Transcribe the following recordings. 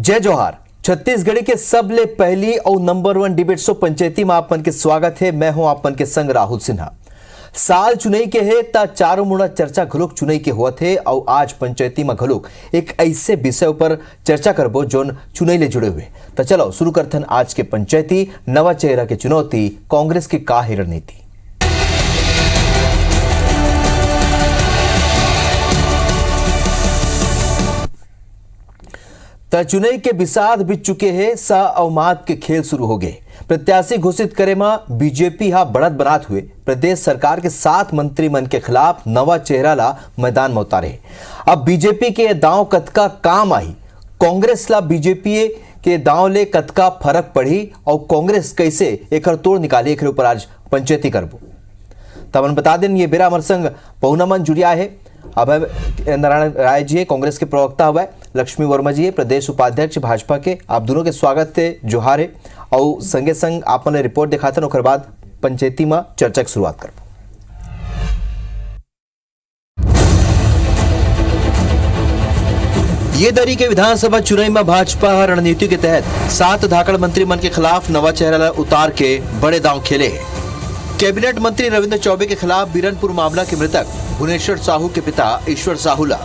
जय जोहार। छत्तीसगढ़ी के सबले पहली और नंबर 1 डिबेट शो पंचायती में आपन के स्वागत है। मैं हूं आपन के संग राहुल सिन्हा। साल चुनाई के है ता चारों मुड़ा चर्चा घलोक चुनाई के हुआ थे और आज पंचायती में घलोक एक ऐसे विषय पर चर्चा करबो जोन चुनाई ले जुड़े हुए। तो चलो शुरू करथन आज के पंचायती नवा चेहरा के चुनौती कांग्रेस की का है रणनीति। चुनाई के बिसाद बीत चुके हैं, सा अवमाद के खेल शुरू हो गए। प्रत्याशी घोषित करे में बीजेपी हा बढ़त बनात हुए प्रदेश सरकार के 7 मंत्री मन के खिलाफ नवा चेहरा ला मैदान में उतारे। अब बीजेपी के दांव कतका काम आई, कांग्रेस ला बीजेपी के दांव ले कतका फर्क पड़ी और कांग्रेस कैसे एक तोड़ निकाले एक ऊपर आज पंचायती करबो। तब बता दें ये बेरा अमर संग पहुनामन जुड़िया है। अभय नारायण राय जी कांग्रेस के प्रवक्ता हुआ है, लक्ष्मी वर्मा जी प्रदेश उपाध्यक्ष भाजपा के। आप दोनों के स्वागत है, जोहार है। और संगे संग आपने रिपोर्ट दिखाते और बाद पंचायती में चर्चा की शुरुआत कर। ये दरी के विधानसभा चुनाव में भाजपा रणनीति के तहत 7 धाकड़ मंत्री मन के खिलाफ नवा चेहरा उतार के बड़े दांव खेले। कैबिनेट मंत्री रविंद्र चौबे के खिलाफ बीरनपुर मामला के मृतक भुवनेश्वर साहू के पिता ईश्वर साहूला,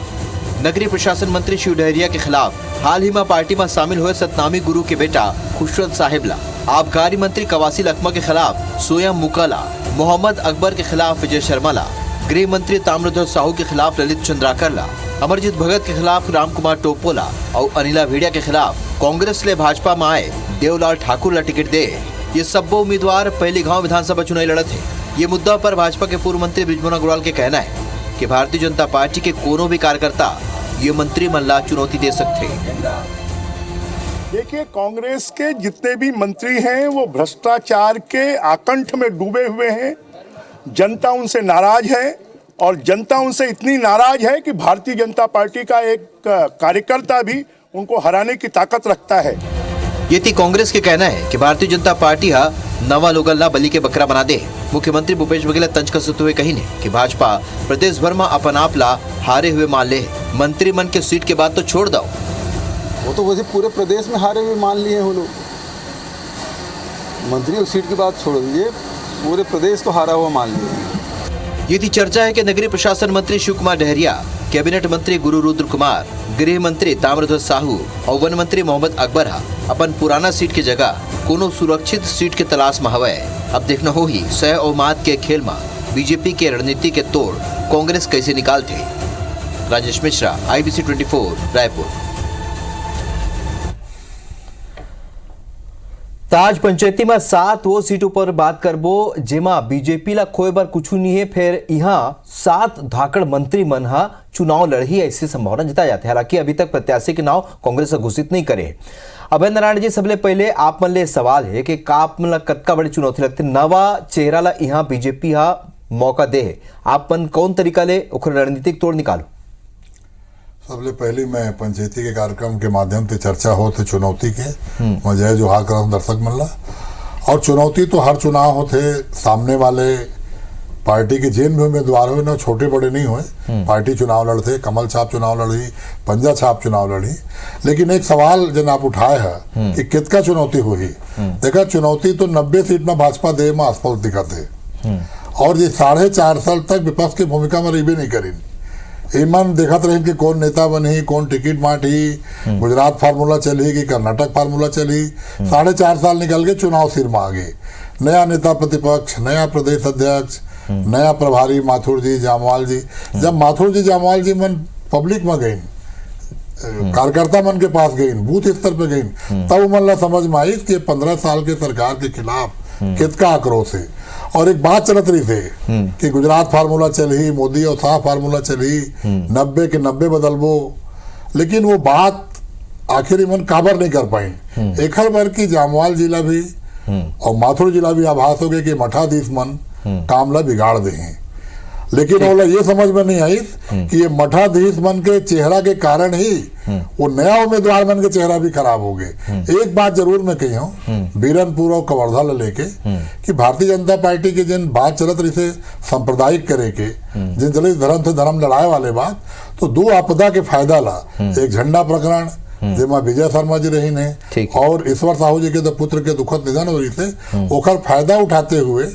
नगरीय प्रशासन मंत्री शिव डहरिया के खिलाफ हाल ही में पार्टी में शामिल हुए सतनामी गुरु के बेटा खुशवंत साहिबला, आबकारी मंत्री कवासी लखमा के खिलाफ सोयम मुकाला, मोहम्मद अकबर के खिलाफ विजय शर्माला, गृह मंत्री ताम्रध्वज साहू के खिलाफ ललित चंद्राकरला, अमरजीत भगत के खिलाफ राम कुमार टोपोला और अनिला भेड़िया के खिलाफ कांग्रेस ले भाजपा में आए देवलाल ठाकुर ला टिकट दे। ये सब उम्मीदवार पहली गांव विधानसभा चुनाव लड़त है। ये मुद्दा पर भाजपा के पूर्व मंत्री बृजमोहन अग्रवाल के कहना है कि भारतीय जनता पार्टी के कोनो भी कार्यकर्ता ये मंत्री मल्ला चुनौती दे सकते। देखिए, कांग्रेस के जितने भी मंत्री हैं वो भ्रष्टाचार के आकंठ में डूबे हुए हैं। जनता उनसे नाराज है और जनता उनसे इतनी नाराज है कि भारतीय जनता पार्टी का एक कार्यकर्ता भी उनको हराने की ताकत रखता है। ये थी कांग्रेस के कहना है कि भारतीय जनता पार्टी हा नवा लोगल ला बलि के बकरा बना दे। मुख्यमंत्री भूपेश बघेल तंज कसते हुए कही ने कि भाजपा प्रदेश भर में अपन आप ला हारे हुए मान ले। मंत्री मन के सीट के बाद तो छोड़ दो, वो तो वैसे पूरे प्रदेश में हारे हुए मान लिए हैं लोग। मंत्री की सीट की बात छोड़ दीजिए, पूरे प्रदेश को हारा हुआ मान लिया। ये थी चर्चा है कि नगरीय प्रशासन मंत्री शिव कुमार डहरिया, कैबिनेट मंत्री गुरु रुद्र कुमार, गृह मंत्री ताम्रध्वज साहू और वन मंत्री मोहम्मद अकबर अपन पुराना सीट की जगह कोनो सुरक्षित सीट के तलाश में हवे। अब देखना हो ही सह और मात के खेल में बीजेपी के रणनीति के तोड़ कांग्रेस कैसे निकालते। राजेश मिश्रा, IBC 24, रायपुर। ताज पंचायती में 7 वो सीटों पर बात करबो जेमा बीजेपी ला खोए बार कुछ नहीं है। फिर यहाँ 7 धाकड़ मंत्री मन हा चुनाव लड़ी ऐसी संभावना जताई जाती है। हालांकि अभी तक प्रत्याशी के नाम कांग्रेस घोषित नहीं करे। अभय नारायण जी, सबले पहले आप मन ले सवाल है कि आप मन कतका बड़ी चुनौती लगती नवा चेहरा ला यहाँ बीजेपी हा मौका दे है, आप मन कौन तरीका ले रणनीतिक तोड़ निकालो? सबले पहले मैं पंचायती के कार्यक्रम के माध्यम से चर्चा हो थे चुनौती के मैं जय जोहार करम दर्शक मन ला। और चुनौती तो हर चुनाव होते, सामने वाले पार्टी के जिन भी उम्मीदवार हुए ना छोटे बड़े नहीं हुए, पार्टी चुनाव लड़ते, कमल छाप चुनाव लड़ी, पंजा छाप चुनाव लड़ी। लेकिन एक सवाल जन आप उठाए है कि कितना चुनौती हुई। देखा, चुनौती तो 90 सीट में भाजपा दे में असफल दिखत है और ये 4.5 साल तक विपक्ष की भूमिका में रही नहीं करी। ईमान देखत रहे कि कौन नेता बनी, कौन टिकट बांटी, गुजरात फार्मूला चली कि कर्नाटक फार्मूला चली। 4.5 साल निकल के चुनाव सिर में आ गए। नया नेता प्रतिपक्ष, नया प्रदेश अध्यक्ष, नया प्रभारी माथुर जी जामवाल जी। जब माथुर जी जामवाल जी मन पब्लिक में गई, कार्यकर्ता मन के पास गई, बूथ स्तर पे गई, तब मन ला समझ में आई कि 15 साल के सरकार के खिलाफ कितना आक्रोश है। और एक बात चलत रही थे कि गुजरात फार्मूला चली, मोदी और शाह फार्मूला चली, 90 के 90 बदलबो। लेकिन वो बात आखिर मन काबर नहीं कर पाई। एक हर बार की जामवाल जिला भी और माथुर जिला भी आभास हो गए कि मठाधीश मन काम ला बिगाड़ दे हैं। लेकिन वो ये समझ में नहीं आई कि ये मठाधीश मन के चेहरा के कारण ही वो नया उम्मीदवार मन के चेहरा भी खराब हो गए। एक बात जरूर मैं कही हूँ बीरनपुर और कवर्धा ला लेके कि भारतीय जनता पार्टी के जिन बात चलत रही से सांप्रदायिक करे के, जिन चले धर्म से धर्म लड़ाए वाले बात, तो दो आपदा के फायदा ला, एक झंडा प्रकरण, जेमा विजय शर्मा जी रही ने ठीक है। और ईश्वर साहू जी के तो पुत्र के दुखद निधन हो रही थे, ओकर फायदा उठाते हुए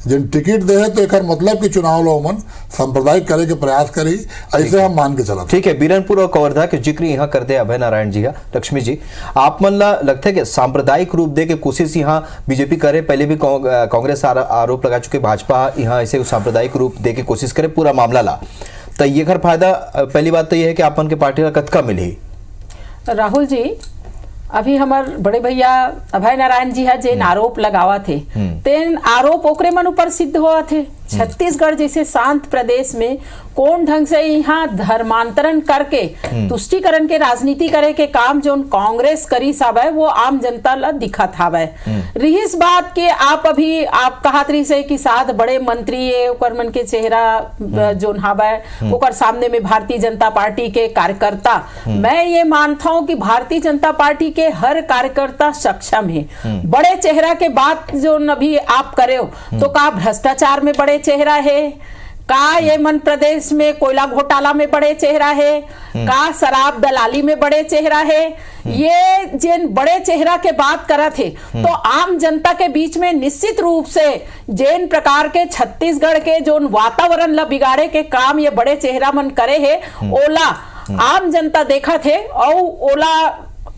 जिन टिकट दे है तो एक मतलब कि चुनाव लोमन सांप्रदायिक करे के प्रयास करी, ऐसे हम मान के चला। ठीक है, बीरनपुर और कवर्धा के जिक्र यहाँ कर दे अभय नारायण जी, लक्ष्मी जी, आप मन लगता है कि सांप्रदायिक रूप दे के कोशिश यहाँ बीजेपी करे? पहले भी कांग्रेस आरोप लगा चुके भाजपा यहाँ ऐसे सांप्रदायिक रूप दे के कोशिश करे पूरा मामला ला, तो ये घर फायदा पहली बात तो ये है कि आपन के पार्टी का कतका मिली? राहुल जी, अभी हमार बड़े भैया अभय नारायण जी है जेन आरोप लगावा थे, तेन आरोप ओकरे मन ऊपर सिद्ध हुआ थे। छत्तीसगढ़ जैसे शांत प्रदेश में कौन ढंग से यहाँ धर्मांतरण करके तुष्टीकरण के राजनीति करे के काम जो कांग्रेस करी सब है वो आम जनता ला दिखत हावे। रही इस बात के आप अभी आप कहत रही से कि साथ बड़े मंत्री ओकर मन के चेहरा जो हावे ओकर सामने में भारतीय जनता पार्टी के कार्यकर्ता, मैं ये मानता हूँ कि भारतीय जनता पार्टी के हर कार्यकर्ता सक्षम है। बड़े चेहरा के बात जो अभी आप करे हो तो का भ्रष्टाचार में बड़े चेहरा है, का ये मन प्रदेश में कोयला घोटाला में बड़े चेहरा है, का शराब दलाली में बड़े चेहरा है। ये जिन बड़े चेहरा के बात करा थे तो आम जनता के बीच में निश्चित रूप से जिन प्रकार के छत्तीसगढ़ के जो वातावरण ला बिगाड़े के काम ये बड़े चेहरा मन करे है, ओला आम जनता देखा थे और ओला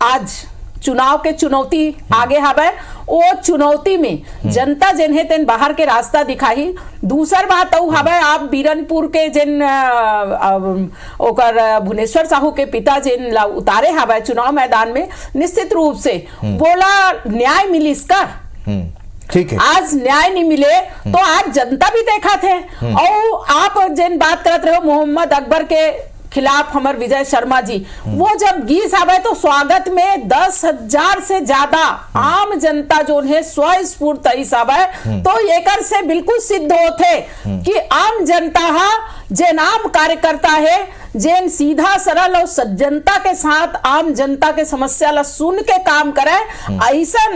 आज चुनाव के चुनौती आगे हवे, वो चुनौती में जनता जिन्हें तेन बाहर के रास्ता दिखाई। दूसर बात औ हवे आप बीरनपुर के जिन ओकर भुवनेश्वर साहू के पिता जिन ला उतारे हवे चुनाव मैदान में, निश्चित रूप से बोला न्याय मिली इसका। ठीक है, आज न्याय नहीं मिले तो आज जनता भी देखा थे। और आप जिन बात करते रहे मोहम्मद अकबर के खिलाफ हमारे विजय शर्मा जी, वो जब गीत आवे तो स्वागत में 10,000 से ज्यादा आम जनता जो है स्वस्फूर्त आवे, तो एकर से बिल्कुल सिद्ध होते कि आम जनता जे नाम कार्यकर्ता है जेन सीधा सरल और सज्जनता के साथ आम जनता के समस्या ला सुन के काम करे, ऐसा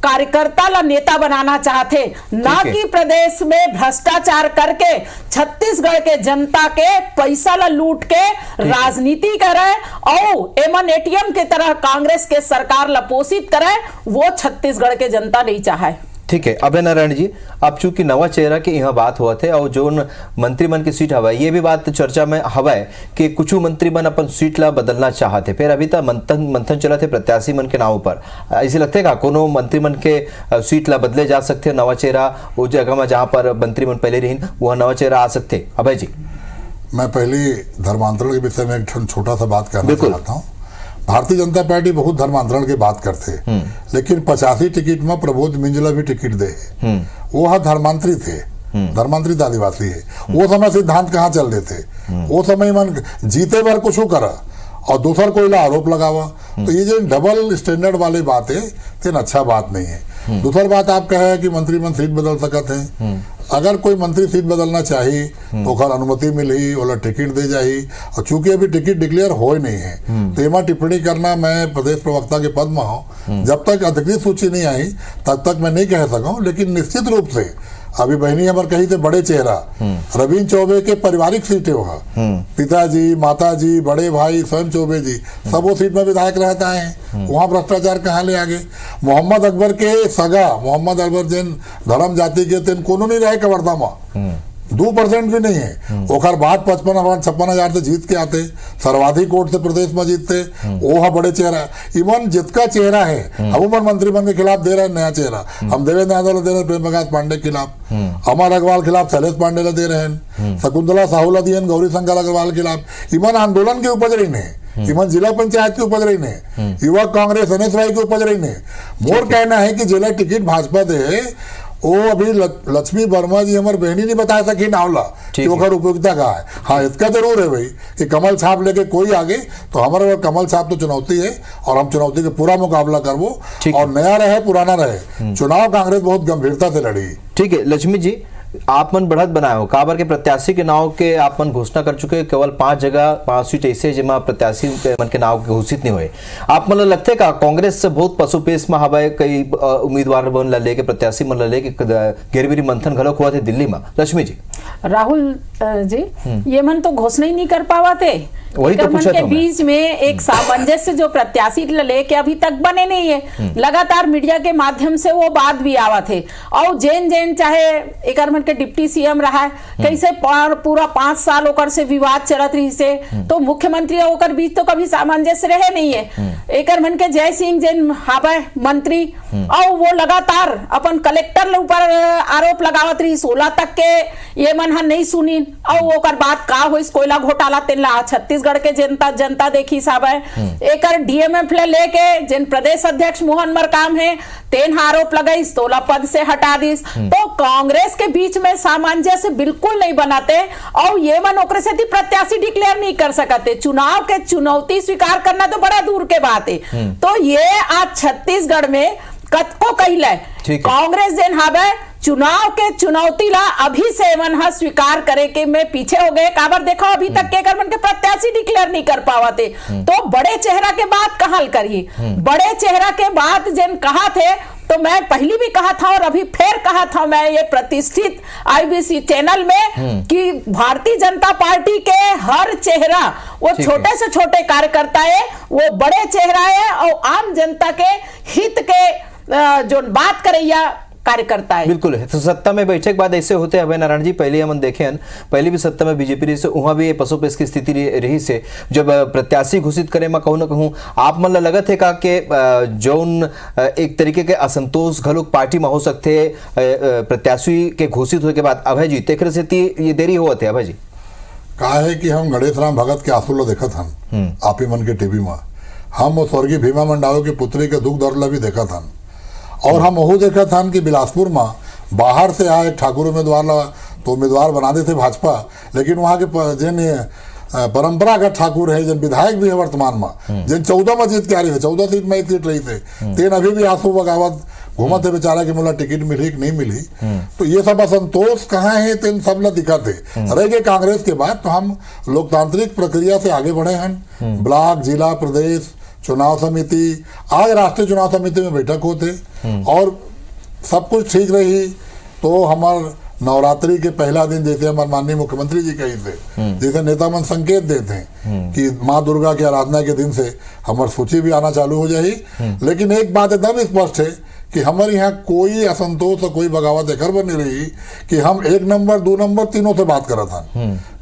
कार्यकर्ता ला नेता बनाना चाहते, ना कि प्रदेश में भ्रष्टाचार करके छत्तीसगढ़ के जनता के पैसा ला लूट के राजनीति करे और एमन एटीएम के तरह कांग्रेस के सरकार ला पोषित करे, वो छत्तीसगढ़ के जनता नहीं चाहे। ठीक है, अभय नारायण जी, अब चूंकि नवा चेहरा के यहाँ बात हुआ थे और जो मंत्रिमंडल की सीट हवा ये भी बात चर्चा में हवा है कि कुछ मंत्रीमन अपन सीट ला बदलना चाहते, फिर अभी तक मंथन चला थे प्रत्याशी मन के नाव पर, ऐसे लगते का कोनो मंत्रिमन के सीट ला बदले जा सकते, नवा चेहरा उस जगह में जहाँ पर मंत्रिमन पहले रही वह नवा चेहरा आ सकते? अभय जी, मैं पहले धर्मांतरण के विषय में एक छोटा सा बात करना चाहता हूँ। भारतीय जनता पार्टी बहुत धर्मांतरण की बात करते, लेकिन 85 टिकट में प्रबोध मिंजला भी टिकट दे, वो धर्मांतरित थे, धर्मांतरित आदिवासी है। वो समय सिद्धांत कहाँ चल रहे थे, वो समय मन जीते भर कुछ करा और दूसर कोई आरोप लगावा, तो ये जो डबल स्टैंडर्ड वाली बात है तेन अच्छा बात नहीं है। दूसरी बात आप कहे कि मंत्री सीट बदल सकते हैं, अगर कोई मंत्री सीट बदलना चाहिए तो ओकर अनुमति मिली, ओला टिकट दे जाही, और चूंकि अभी टिकट डिक्लेयर हो नहीं है तो एमा टिप्पणी करना मैं प्रदेश प्रवक्ता के पद में हूँ, जब तक अधिकृत सूची नहीं आई तब तक मैं नहीं कह सकूं। लेकिन निश्चित रूप से अभी बहनी हमारे कही थे बड़े चेहरा रविंद्र चौबे के पारिवारिक सीटें हो, पिताजी, माताजी, बड़े भाई स्वयं चौबे जी सब वो सीट में विधायक रहता है, वहां भ्रष्टाचार कहाँ ले आगे। मोहम्मद अकबर के सगा मोहम्मद अकबर जिन धर्म जाति के तेन कोनो नहीं रहे कवर्धा में, 2% भी नहीं है। ओकर बाद 55,000 से जीत के आते, सर्वाधिक वोट से प्रदेश में जीतते, वो है बड़े चेहरा। इवन जितका चेहरा है अमूमन मंत्रिमंडल के खिलाफ दे रहे हैं नया चेहरा, हम देवेंद्र यादव दे रहे हैं प्रेम प्रकाश पांडे के खिलाफ, अमर अग्रवाल खिलाफ शैलेश पांडे ला दे रहे हैं, शकुंतला साहू दिए गौरी शंकर अग्रवाल खिलाफ। इवन आंदोलन की उपज रही ने, इवन जिला पंचायत की उपज रही ने, युवा कांग्रेस एनएस राय की उपज रही ने। मोर कहना है कि जिला टिकट भाजपा दे वो अभी लक्ष्मी वर्मा जी हमारे बहनी नहीं बता सकी नावला कि ओकर उपयोगिता का है। हाँ, इसका जरूर है भाई कि कमल छाप लेके कोई आगे तो हमारे कमल छाप तो चुनौती है और हम चुनौती के पूरा मुकाबला करवो, और नया रहे पुराना रहे, चुनाव कांग्रेस बहुत गंभीरता से लड़ी। ठीक है, लक्ष्मी जी, आप मन बढ़त बनाए हो काबर के प्रत्याशी के नाव के आप मन घोषणा कर चुके, केवल 5 जगह 5 सीट ऐसे जिमा प्रत्याशी मन के नाव के घोषित नहीं हुए। आप मन लगते का कांग्रेस से बहुत पशुपेश में हवा कई उम्मीदवार मन लेके प्रत्याशी मन लेके घेरबेरी मंथन घलोक हुआ थे दिल्ली में? लक्ष्मी जी, राहुल जी, ये मन तो घोषणा ही नहीं कर पावा थे। वही तो पूछा के था बीच में एक सामंजस्य जो प्रत्याशी लेके अभी तक बने नहीं है। लगातार मीडिया के माध्यम से वो बात भी आवा थे। और जैन चाहे एक मन के डिप्टी सीएम रहा है, कैसे पूरा 5 साल ओकर से विवाद चलत रही से, तो मुख्यमंत्री ओकर बीच तो कभी सामंजस्य रहे नहीं है। एक मन के जय सिंह जैन हावे मंत्री, और वो लगातार अपन कलेक्टर ऊपर आरोप लगावत रही 16 तक के, ये मन नहीं सुनी। और ओकर बात का हो कोयला घोटाला तेला छत्तीसगढ़ के जनता देखी साहब है। एक डीएमएफ लेके जिन प्रदेश अध्यक्ष मोहन मरकाम है तेन आरोप लगाई 16 पद से हटा दीस। तो कांग्रेस के बीच में सामंजस्य बिल्कुल नहीं बनाते, और ये मन ओकरे से प्रत्याशी डिक्लेयर नहीं कर सकते। चुनाव के चुनौती स्वीकार करना तो बड़ा दूर के बात है। तो ये आज छत्तीसगढ़ में कतको कहिला कांग्रेस जिन हावे चुनाव के चुनौती ला अभी से मन स्वीकार करे के में पीछे हो गए। काबर देखो अभी तक के मन के प्रत्याशी डिक्लेयर नहीं कर पावते। तो बड़े चेहरा के बात कहल करी, बड़े चेहरा के बात जिन कहा थे, तो मैं पहली भी कहा था और अभी फिर कहा था मैं ये प्रतिष्ठित आईबीसी चैनल में कि भारतीय जनता पार्टी के हर चेहरा वो छोटे से छोटे कार्यकर्ता है, वो बड़े चेहरा है और आम जनता के हित के जो बात करैया कार्यकर्ता है। बिल्कुल है। तो सत्ता में बैठे के बाद ऐसे होते हैं अभय नारायण जी, पहले हम देखे हैं, पहले भी सत्ता में बीजेपी रही से वहां भी पशुपेश की स्थिति रही से जब प्रत्याशी घोषित करे मैं कहूँ ना कहूँ आप मन लगत है का के जौन एक तरीके के असंतोष घलोक पार्टी में हो सकते प्रत्याशी के घोषित होने के बाद। अभय जी तेखरे से ये देरी होते अभय जी कहा है कि हम गणेश राम भगत के आंसू लो देखा था आप ही मन के टीवी में, हम स्वर्गीय भीमा मंडावी की पुत्री के दुख दर्द भी देखा था, और हम वह देखा था कि बिलासपुर में बाहर से आए ठाकुर उम्मीदवार तो उम्मीदवार बना देते भाजपा, लेकिन वहाँ के जिन परंपरागत ठाकुर है जिन विधायक भी है वर्तमान में जिन 14 में जीत के आ रही है, 14 सीट में सीट रही थे, तेन अभी भी आंसू बगावत घूमत है बेचारा कि मुला टिकट मिली कि नहीं मिली। तो ये सब असंतोष कहाँ है तेन सब ला दिखा थे रह गए कांग्रेस के बाद। तो हम लोकतांत्रिक प्रक्रिया से आगे बढ़े हैं, ब्लॉक जिला प्रदेश चुनाव समिति, आज राष्ट्रीय चुनाव समिति में बैठक होते और सब कुछ ठीक रही। तो हमार नवरात्रि के पहला दिन जैसे हमारे माननीय मुख्यमंत्री जी कही थे, जैसे नेता मन संकेत देते हैं कि माँ दुर्गा की आराधना के दिन से हमारी सूची भी आना चालू हो जाएगी। लेकिन एक बात एकदम स्पष्ट है कि हमारे यहाँ कोई असंतोष और कोई बगावत एकर बन नहीं रही कि हम 1 नंबर 2 नंबर तीनों से बात करा था।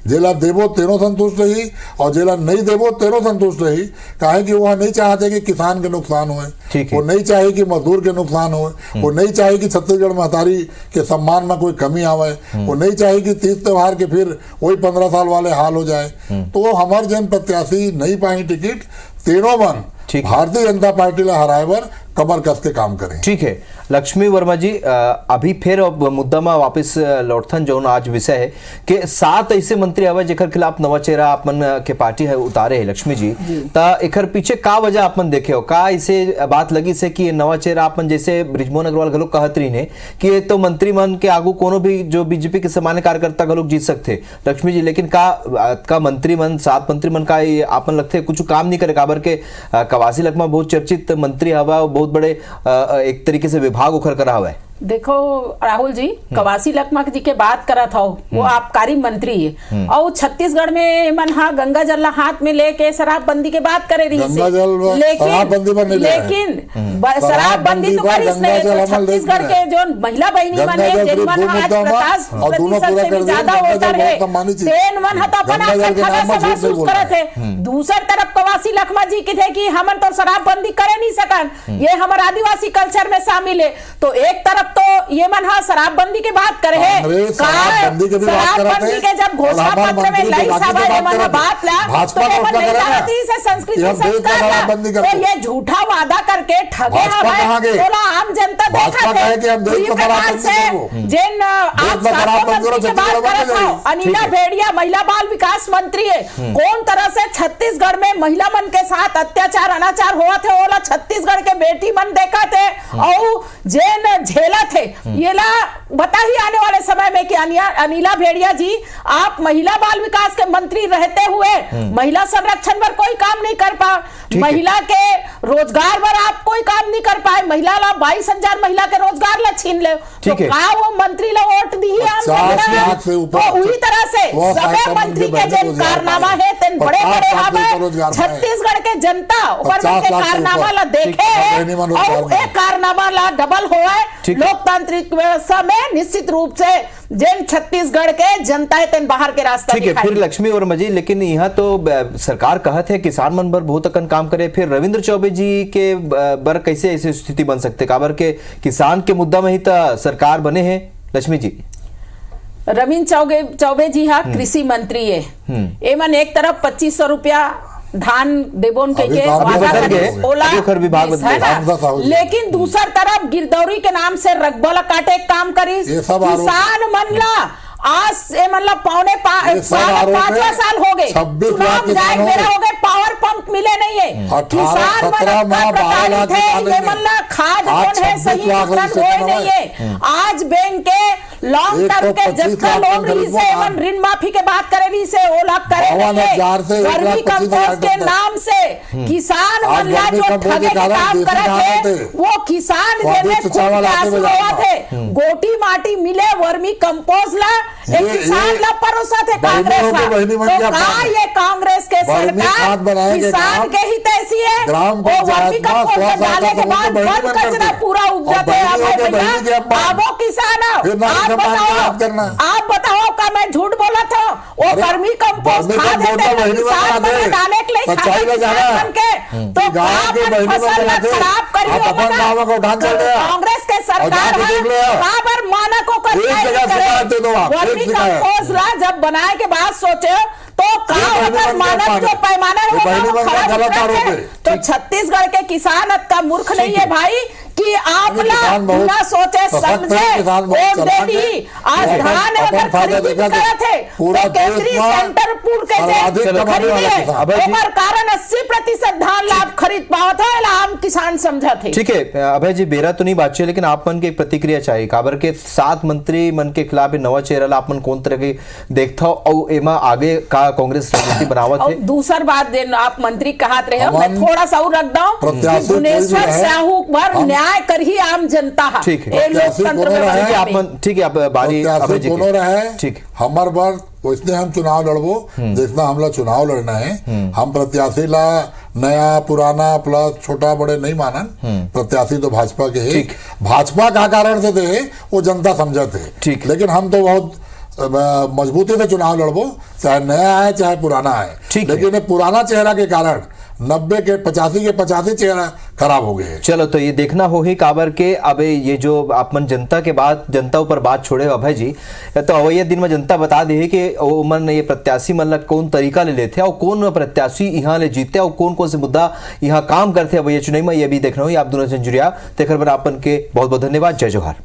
जेला देवो तेनों संतुष्ट रही और जेला नहीं देवो तेनों संतुष्ट रही। काहे कि वह नहीं चाहते कि किसान के नुकसान होए, वो नहीं चाहे कि मजदूर के नुकसान होए, वो नहीं चाहे कि छत्तीसगढ़ महतारी के सम्मान में कोई कमी आवे, वो नहीं चाहे कि तीज त्योहार के फिर वही 15 साल वाले हाल हो जाए। तो हमारे जन प्रत्याशी नहीं पाई टिकट, तीनों मन भारतीय जनता पार्टी ला हराए बर कमर कस के काम करें। ठीक है लक्ष्मी वर्मा जी, अभी फिर मुद्दा में वापस लौटथन जो आज विषय है कि 7 ऐसे मंत्री हवे जेकर खिलाफ नवा चेहरा आपमन के पार्टी है उतारे है लक्ष्मी जी, ता एकर पीछे का वजह आपमन देखे हो, का ऐसे बात लगी से कि नवा चेहरा आपमन जैसे ब्रिजमोहन अग्रवाल घलोक कहत रही ने कि ये तो मंत्री मन के आगू कोनो भी जो बीजेपी के सामान्य कार्यकर्ता घलोक जीत सकते लक्ष्मी जी, लेकिन का मंत्री मन 7 मंत्री मन का आपन लगते कुछ काम नहीं करे काबर के कवासी लखमा बहुत चर्चित मंत्री हवा, बहुत बड़े एक तरीके से विभाग उखड़ कर हुआ है। देखो राहुल जी, कवासी लखमा जी के बात करा था, वो आबकारी मंत्री है और छत्तीसगढ़ में मन गंगा जल हाथ में लेके शराबबंदी के बात करे रही से, लेकिन शराबबंदी तो करिस नहीं। तो छत्तीसगढ़ के जो महिला बहनी मन है जिन मन आज 50% से भी ज्यादा वोटर है, तेन मन हता अपना महसूस करत है। दूसर तरफ कवासी लखमा जी की थे कि हमन तो शराबबंदी करे नहीं सकन, ये हमारे आदिवासी कल्चर में शामिल है। तो एक तरफ तो ये मन शराबबंदी की बात करे है, शराबबंदी के जब घोषणा पत्र में लई सभा मन बात ला तो से संस्कृति संस्कार ला, तो ये झूठा वादा करके ठगे हवे बोला आम जनता देखा थे। जिन आप शराबबंदी की बात करत हो, अनिला भेड़िया महिला बाल विकास मंत्री है, कौन तरह से छत्तीसगढ़ में महिला मन के साथ अत्याचार अनाचार हुआ थे, ओला छत्तीसगढ़ के बेटी मन देखा थे और जेन झेला बोला थे ये ला बता ही आने वाले समय में कि अनिला भेड़िया जी आप महिला बाल विकास के मंत्री रहते हुए महिला संरक्षण पर कोई काम नहीं कर पा, महिला के रोजगार पर आप कोई काम नहीं कर पाए, महिला ला 22,000 महिला के रोजगार ला छीन ले, तो का वो मंत्री ला वोट दी ही उसी तरह से सबे मंत्री के जिन कारनामा है तेन बड़े बड़े हमें छत्तीसगढ़ के जनता ऊपर के कारनामा ला देखे है और एक कारनामा ला डबल हुआ है लोकतांत्रिक व्यवस्था में निश्चित रूप से जिन छत्तीसगढ़ के जनता है तेन बाहर के रास्ता ठीक है। फिर लक्ष्मी और मजी, लेकिन यहाँ तो सरकार कहत है किसान मन बर बहुत अकन काम करे, फिर रविंद्र चौबे जी के बर कैसे ऐसी स्थिति बन सकते काबर के किसान के मुद्दा में ही तो सरकार बने हैं लक्ष्मी जी। रविंद्र चौबे जी हा कृषि मंत्री है, एमन एक तरफ 2500 रुपया धान देबोन के ओला है ना, लेकिन दूसर तरफ गिरदौरी के नाम से रकबा काटे काम करी किसान मन ला आज ये मतलब पौने 5 साल हो गए चुनाव जाए मेरा हो गए पावर पंप मिले नहीं है, किसान प्रताड़ित है, ये मतलब खाद कौन है सही वितरण हो नहीं है। आज बैंक के लॉन्ग टर्म के जितना लोन रही से एवं ऋण माफी के बात करे रही से ओला करे वर्मी कंपोस्ट के नाम से किसान मल्ला जो ठगे के काम करे थे वो किसान थे गोटी माटी मिले वर्मी कंपोस्ट ला एक किसान ला परोसा थे कांग्रेस ला, तो ये कांग्रेस के सरकार किसान के ही तैसी है वो वर्मी कंपोस्ट डाले के बाद वन कचरा पूरा उग जाते हैं। आपो किसान आप बताओ का मैं झूठ बोला था वो वर्मी कंपोस्ट खाद देते किसान बने डाले के लिए किसान के तो फसल खराब करिए कांग्रेस के सरकार बराबर मानकों का वर्मी कंपोस्ट ला जब बनाए के बाद सोचे तो अगर मानक जो पैमाना है वो खराब तो छत्तीसगढ़ के किसान का मूर्ख नहीं है भाई कि आप ना सोचे समझे वोट दे दी। आज धान अगर खरीदी करे थे तो केंद्रीय सेंटर पूल के खरीदे कारण 80% धान लाभ खरीद पाओ था आम किसान समझा थे। ठीक है अभय जी बेरा तो नहीं बात लेकिन आप मन के एक प्रतिक्रिया चाहिए काबर के 7 मंत्री मन के खिलाफ नवा चेहरा आप मन कौन तरह के देखता और एमा आगे का कांग्रेस राजनीति बनावत है। दूसर बात दिन आप मंत्री कहत रहे हो मैं थोड़ा सा और रख दूं भुवनेश्वर साहू पर न्याय कर ही आम जनता ठीक है लोकतंत्र में आप ठीक है आप बारी अभय जी ठीक हमार बार वैसे हम चुनाव लड़बो जितना हमला चुनाव लड़ना है हम प्रत्याशी ला नया पुराना प्लस छोटा बड़े नहीं मानन प्रत्याशी तो भाजपा के है भाजपा का कारण से दे वो जनता समझते है लेकिन हम तो बहुत मजबूती से चुनाव लड़बो चाहे नया है चाहे पुराना है लेकिन पुराना चेहरा के कारण 90 के 85 चेहरा खराब हो गए। चलो तो ये देखना हो ही काबर के अब ये जो आप मन जनता के बाद जनता ऊपर बात छोड़े अभय जी तो अवैया दिन में जनता बता दे कि मन ये प्रत्याशी मन कौन तरीका ले लेते और कौन प्रत्याशी यहाँ ले जीते और कौन कौन से मुद्दा यहाँ काम करते अवैया चुनाव में ये भी देखना हो आप दोनों से जुड़िया तेखर पर आपन के बहुत बहुत धन्यवाद। जय जोहार।